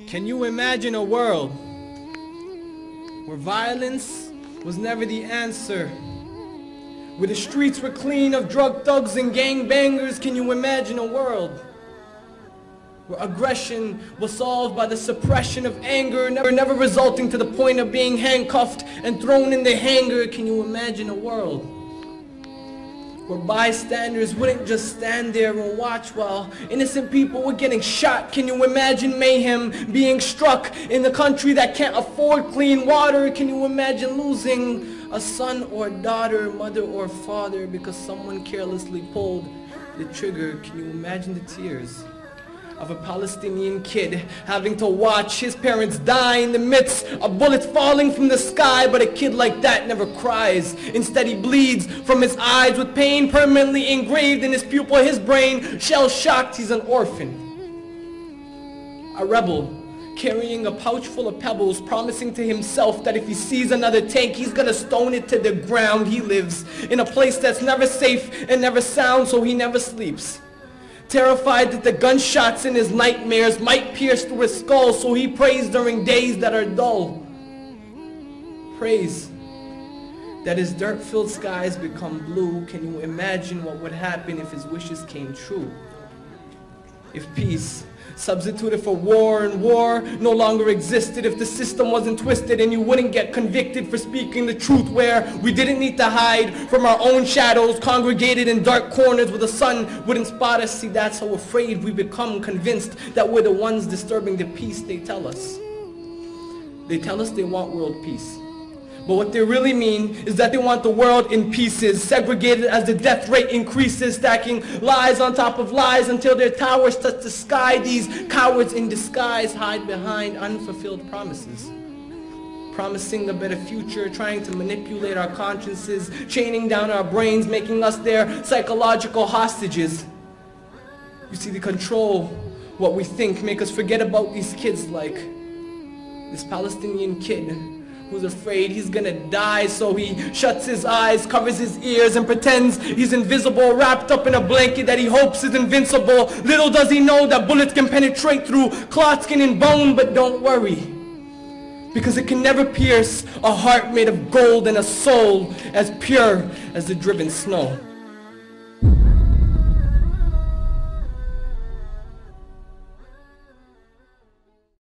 Can you imagine a world where violence was never the answer? Where the streets were clean of drug thugs and gangbangers? Can you imagine a world where aggression was solved by the suppression of anger, never resulting to the point of being handcuffed and thrown in the hangar? Can you imagine a world where bystanders wouldn't just stand there and watch while innocent people were getting shot? Can you imagine mayhem being struck in the country that can't afford clean water? Can you imagine losing a son or daughter, mother or father because someone carelessly pulled the trigger? Can you imagine the tears of a Palestinian kid having to watch his parents die in the midst of bullets falling from the sky? But a kid like that never cries. Instead he bleeds from his eyes with pain permanently engraved in his pupil, his brain shell-shocked. He's an orphan, a rebel, carrying a pouch full of pebbles, promising to himself that if he sees another tank, he's gonna stone it to the ground. He lives in a place that's never safe and never sound, so he never sleeps. Terrified that the gunshots in his nightmares might pierce through his skull, so he prays during days that are dull. Prays that his dirt-filled skies become blue. Can you imagine what would happen if his wishes came true? If peace substituted for war and war no longer existed, if the system wasn't twisted and you wouldn't get convicted for speaking the truth, where we didn't need to hide from our own shadows, congregated in dark corners where the sun wouldn't spot us. See, that's how afraid we become, convinced that we're the ones disturbing the peace they tell us. They tell us they want world peace, but what they really mean is that they want the world in pieces, segregated as the death rate increases, stacking lies on top of lies until their towers touch the sky. These cowards in disguise hide behind unfulfilled promises, promising a better future, trying to manipulate our consciences, chaining down our brains, making us their psychological hostages. You see, they control what we think, make us forget about these kids, like this Palestinian kid who's afraid he's gonna die, so he shuts his eyes, covers his ears, and pretends he's invisible, wrapped up in a blanket that he hopes is invincible. Little does he know that bullets can penetrate through cloth, skin, and bone. But don't worry, because it can never pierce a heart made of gold and a soul as pure as the driven snow.